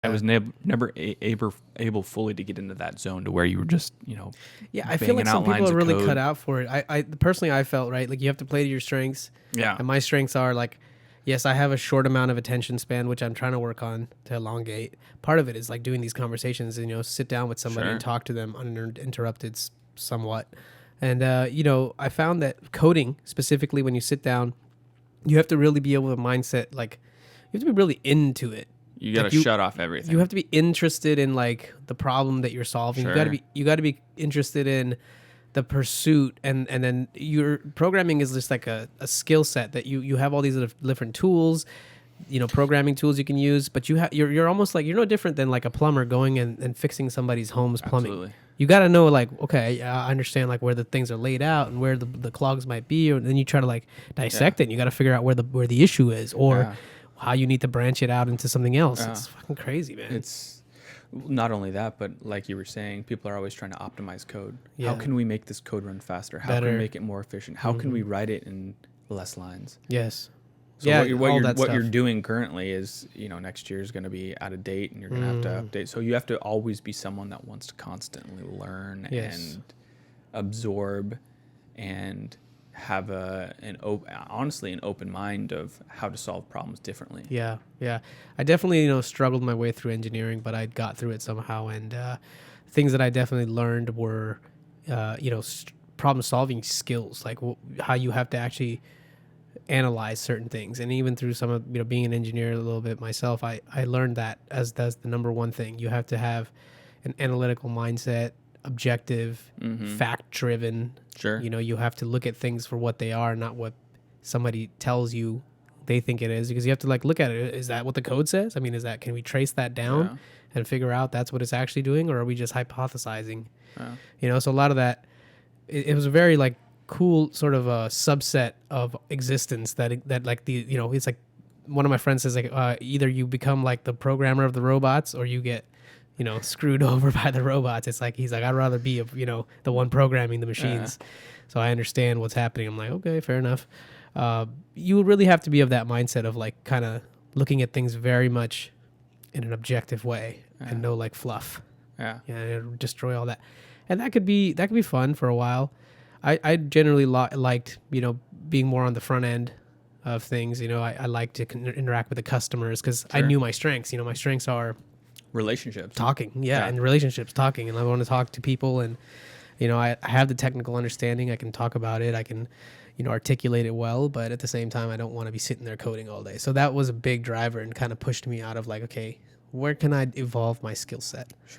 I was never able fully to get into that zone to where you were just, Yeah, I feel banging like some out people lines are of really code. cut out for it. I personally, I felt right. Like you have to play to your strengths. Yeah. And my strengths are like, yes, I have a short amount of attention span, which I'm trying to work on to elongate. Part of it is like doing these conversations and, sit down with somebody Sure. and talk to them uninterrupted somewhat. And, I found that coding, specifically when you sit down, you have to really be able to mindset, like, you have to be really into it. You got to Like you, shut off everything. you have to be interested in like the problem that you're solving. Sure. You got to be interested in the pursuit, and then your programming is just like a skill set that you have all these different tools, programming tools you can use, but you're almost like you're no different than like a plumber going and fixing somebody's home's plumbing. Absolutely. You got to know like, okay, I understand like where the things are laid out and where the clogs might be, or then you try to like dissect it. And you got to figure out where the issue is, or how you need to branch it out into something else. It's fucking crazy, man. It's not only that, but like you were saying, people are always trying to optimize code. Yeah. How can we make this code run faster? How Better. can we make it more efficient? How can we write it in less lines? Yes. So Yeah, what you're doing currently is, next year is going to be out of date and you're going to have to update. So you have to always be someone that wants to constantly learn and absorb and have honestly an open mind of how to solve problems differently. Yeah. I definitely, struggled my way through engineering, but I got through it somehow. And things that I definitely learned were, problem solving skills, like how you have to actually analyze certain things. And even through some of, being an engineer a little bit myself, I learned that as that's the number one thing. You have to have an analytical mindset, objective, fact driven. Sure. You have to look at things for what they are, not what somebody tells you they think it is, because you have to like look at it. Is that what the code says? I mean, can we trace that down and figure out that's what it's actually doing, or are we just hypothesizing? So a lot of that, it was a very like cool sort of a subset of existence that like it's like one of my friends says like either you become like the programmer of the robots or you get screwed over by the robots. It's like he's like, I'd rather be the one programming the machines. So I understand what's happening. I'm like, okay, fair enough. You really have to be of that mindset of like kind of looking at things very much in an objective way and no like fluff. And destroy all that. And that could be fun for a while. I generally liked being more on the front end of things. I like to interact with the customers because I knew my strengths. My strengths are relationships, talking, and relationships, talking, and I want to talk to people, and I have the technical understanding. I can talk about it. I can articulate it well, but at the same time, I don't want to be sitting there coding all day. So that was a big driver and kind of pushed me out of like, okay, where can I evolve my skill set? Sure.